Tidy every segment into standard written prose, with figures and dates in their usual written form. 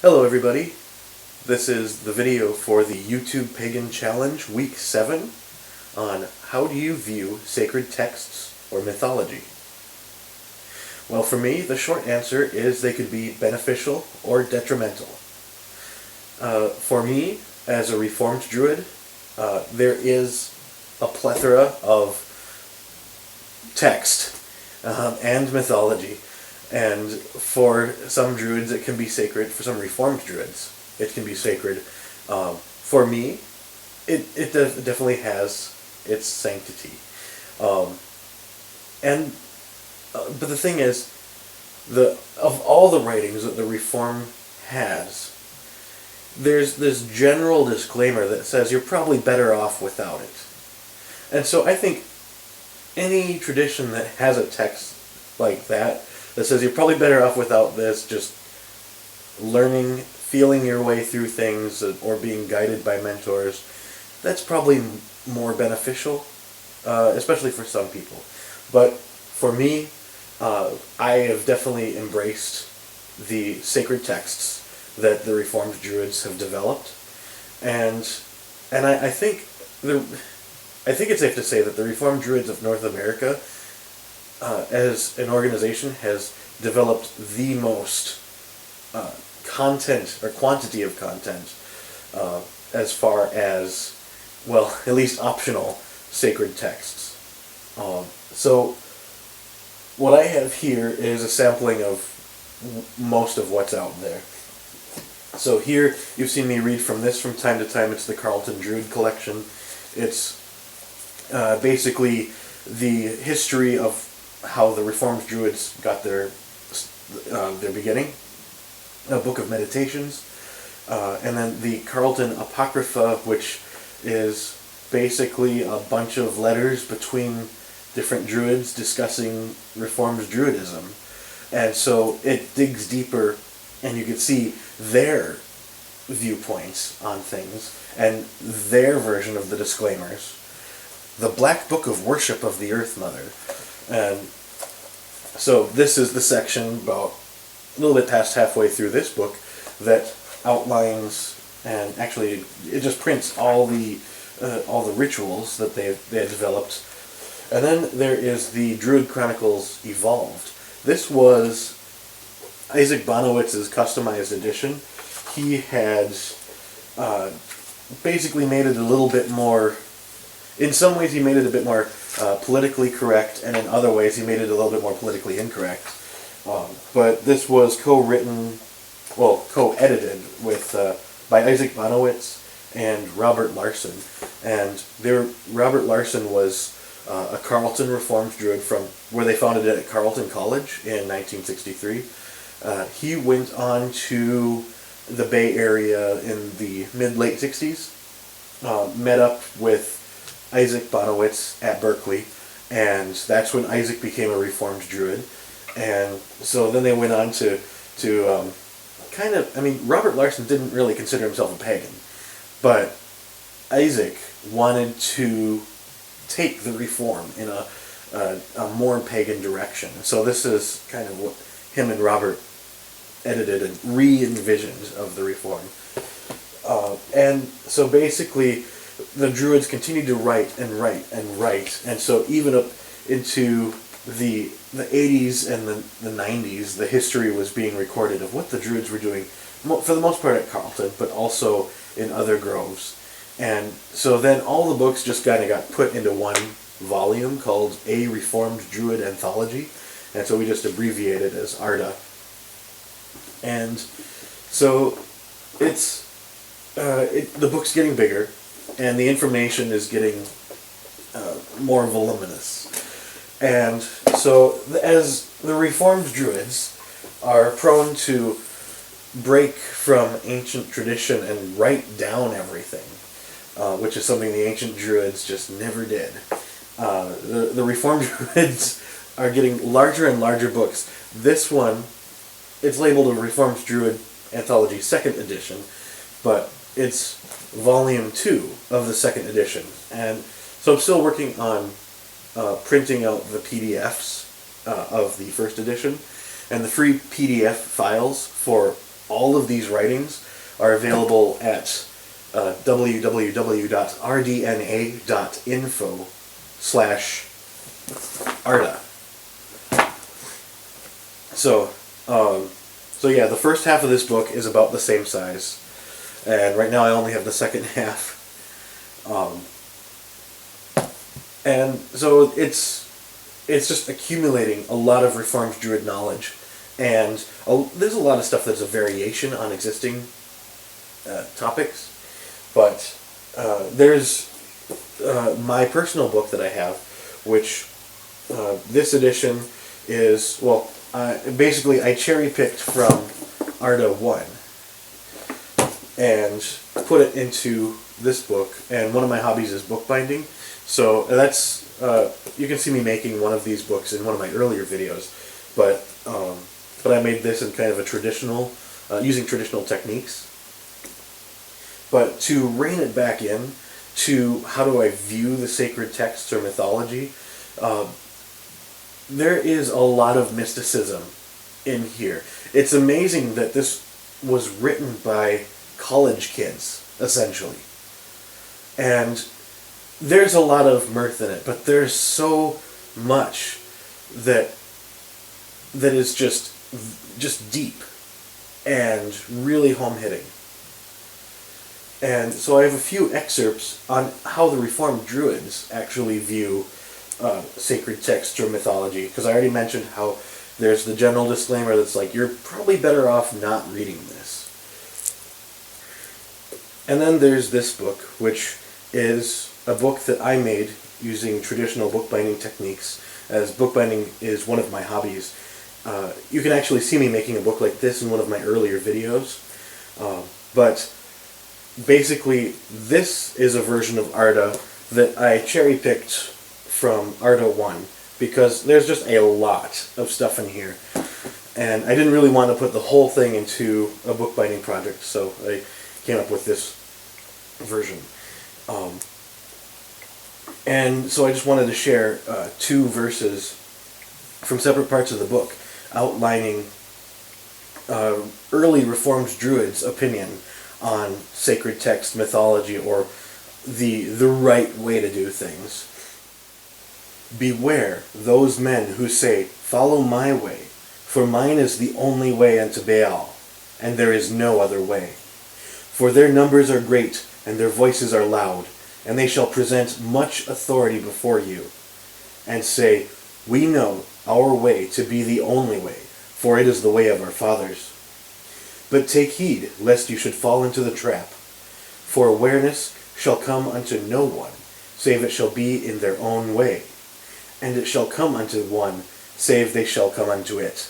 Hello everybody, this is the video for the YouTube Pagan Challenge Week 7 on how do you view sacred texts or mythology. Well, for me, the short answer is they could be beneficial or detrimental. For me, as a Reformed Druid, there is a plethora of text and mythology. And for some druids it can be sacred, for some Reformed druids it can be sacred. For me, it definitely has its sanctity. But the thing is, of all the writings that the Reform has, there's this general disclaimer that says you're probably better off without it. And so I think any tradition that has a text like that says you're probably better off without this, just learning, feeling your way through things, or being guided by mentors, that's probably more beneficial, especially for some people. But for me, I have definitely embraced the sacred texts that the Reformed Druids have developed, and I think it's safe to say that the Reformed Druids of North America, as an organization, has developed the most content or quantity of content as far as, well, at least optional sacred texts. So what I have here is a sampling of most of what's out there. So here you've seen me read from this from time to time. It's the Carleton Druid collection. It's basically the history of how the Reformed Druids got their beginning, a book of meditations, and then the Carleton Apocrypha, which is basically a bunch of letters between different druids discussing Reformed Druidism. And so it digs deeper, and you can see their viewpoints on things and their version of the disclaimers. The Black Book of Worship of the Earth Mother. And so this is the section about a little bit past halfway through this book that outlines, and actually it just prints all the rituals that they had developed. And then there is the Druid Chronicles Evolved. This was Isaac Bonowitz's customized edition. He had basically made it a little bit more, in some ways he made it a bit more politically correct, and in other ways he made it a little bit more politically incorrect. But this was co-edited with by Isaac Bonowitz and Robert Larson. And Robert Larson was a Carleton Reformed Druid from where they founded it at Carleton College in 1963. He went on to the Bay Area in the mid-late 60s, met up with Isaac Bonowitz at Berkeley, and that's when Isaac became a Reformed Druid. And so then they went on to Robert Larson didn't really consider himself a pagan, but Isaac wanted to take the Reform in a more pagan direction. So this is kind of what him and Robert edited and re-envisioned of the Reform. And so basically the Druids continued to write and write and write, and so even up into the 80s and the 90s, the history was being recorded of what the Druids were doing, for the most part at Carleton, but also in other groves. And so then all the books just kind of got put into one volume called A Reformed Druid Anthology, and so we just abbreviate it as ARDA. And so the book's getting bigger, and the information is getting more voluminous. And so as the Reformed Druids are prone to break from ancient tradition and write down everything, which is something the ancient Druids just never did. The Reformed Druids are getting larger and larger books. This one, it's labeled a Reformed Druid Anthology 2nd edition, but it's volume 2 of the 2nd edition. And so I'm still working on printing out the PDFs of the 1st edition, and the free PDF files for all of these writings are available at www.rdna.info/Arda. So yeah, the first half of this book is about the same size, and right now I only have the second half. And so it's just accumulating a lot of Reformed Druid knowledge, and there's a lot of stuff that's a variation on existing topics, but there's my personal book that I have, which this edition is, well, basically I cherry-picked from Arda 1 and put it into this book, and one of my hobbies is bookbinding, so that's, you can see me making one of these books in one of my earlier videos, but I made this in kind of a traditional, using traditional techniques. But to rein it back in to how do I view the sacred texts or mythology, there is a lot of mysticism in here. It's amazing that this was written by college kids, essentially. And there's a lot of mirth in it, but there's so much that is just deep and really home-hitting. And so I have a few excerpts on how the Reformed Druids actually view sacred texts or mythology, because I already mentioned how there's the general disclaimer that's like, you're probably better off not reading this. And then there's this book, which is a book that I made using traditional bookbinding techniques, as bookbinding is one of my hobbies. You can actually see me making a book like this in one of my earlier videos, but basically this is a version of Arda that I cherry-picked from Arda 1, because there's just a lot of stuff in here, and I didn't really want to put the whole thing into a bookbinding project, so I came up with this version. And so I just wanted to share 2 verses from separate parts of the book outlining early Reformed Druids' opinion on sacred text mythology, or the right way to do things. Beware those men who say, "Follow my way, for mine is the only way unto Baal, and there is no other way. For their numbers are great, and their voices are loud, and they shall present much authority before you, and say, We know our way to be the only way, for it is the way of our fathers. But take heed, lest you should fall into the trap. For awareness shall come unto no one, save it shall be in their own way. And it shall come unto one, save they shall come unto it.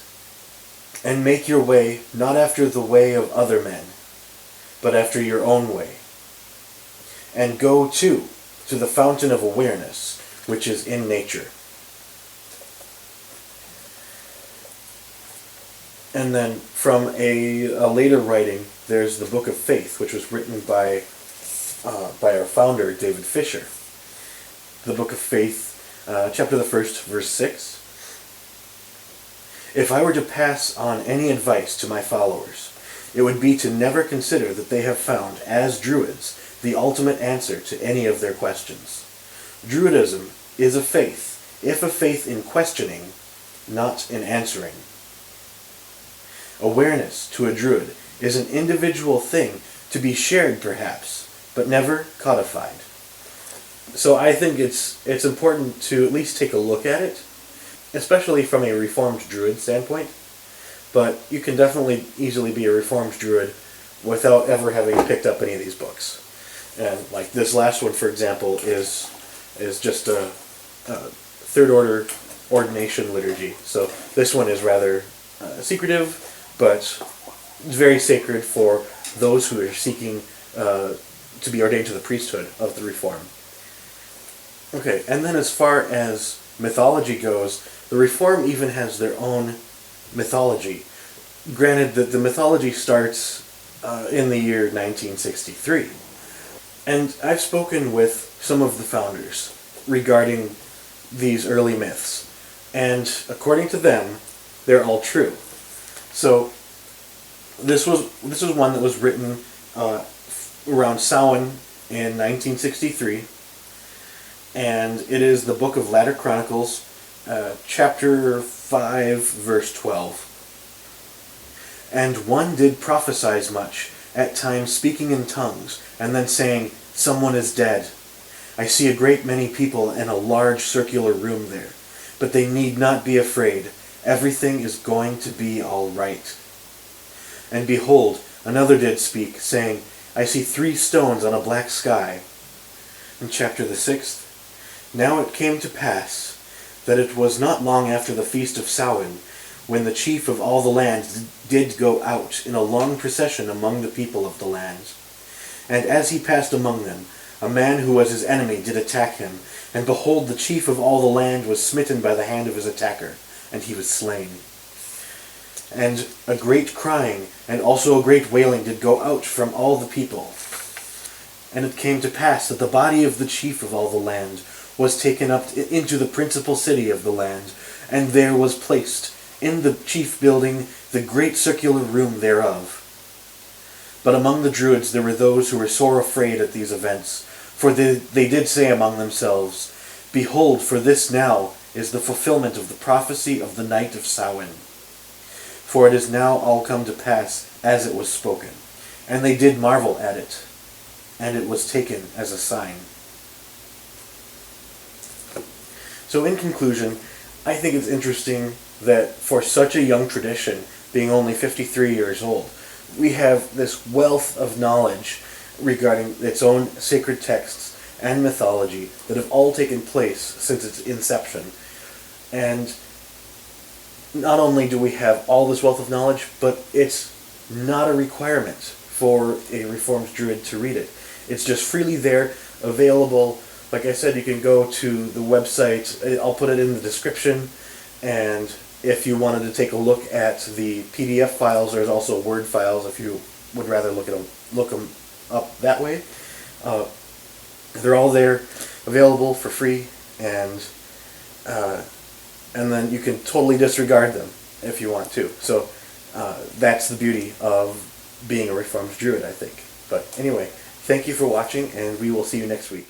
And make your way not after the way of other men, but after your own way. And go to the fountain of awareness, which is in nature." And then from a later writing, there's the Book of Faith, which was written by our founder, David Fisher. The Book of Faith, chapter the 1st, verse 6. "If I were to pass on any advice to my followers, it would be to never consider that they have found, as Druids, the ultimate answer to any of their questions. Druidism is a faith, if a faith in questioning, not in answering. Awareness to a Druid is an individual thing to be shared perhaps, but never codified." So I think it's important to at least take a look at it, especially from a Reformed Druid standpoint. But you can definitely easily be a Reformed Druid without ever having picked up any of these books. And like this last one, for example, is just a third order ordination liturgy. So this one is rather secretive, but very sacred for those who are seeking to be ordained to the priesthood of the Reform. Okay, and then as far as mythology goes, the Reform even has their own mythology. Granted that the mythology starts in the year 1963. And I've spoken with some of the founders regarding these early myths, and according to them, they're all true. So This was one that was written around Samhain in 1963, and it is the Book of Latter Chronicles, chapter 5, verse 12. And one did prophesy much, at times speaking in tongues, and then saying, "Someone is dead. I see a great many people in a large circular room there, but they need not be afraid. Everything is going to be all right." And behold, another did speak, saying, "I see 3 stones on a black sky." In chapter the 6th, now it came to pass that it was not long after the feast of Samhain, when the chief of all the land did go out in a long procession among the people of the land. And as he passed among them, a man who was his enemy did attack him, and behold, the chief of all the land was smitten by the hand of his attacker, and he was slain. And a great crying, and also a great wailing did go out from all the people. And it came to pass that the body of the chief of all the land was taken up into the principal city of the land, and there was placed in the chief building the great circular room thereof. But among the Druids there were those who were sore afraid at these events, for they did say among themselves, "Behold, for this now is the fulfillment of the prophecy of the night of Samhain. For it is now all come to pass as it was spoken." And they did marvel at it, and it was taken as a sign. So in conclusion, I think it's interesting that for such a young tradition, being only 53 years old, we have this wealth of knowledge regarding its own sacred texts and mythology that have all taken place since its inception. And not only do we have all this wealth of knowledge, but it's not a requirement for a Reformed Druid to read it. It's just freely there, available. Like I said, you can go to the website. I'll put it in the description. And if you wanted to take a look at the PDF files, there's also Word files if you would rather look them up that way. They're all there, available for free, and then you can totally disregard them if you want to. So that's the beauty of being a Reformed Druid, I think. But anyway, thank you for watching, and we will see you next week.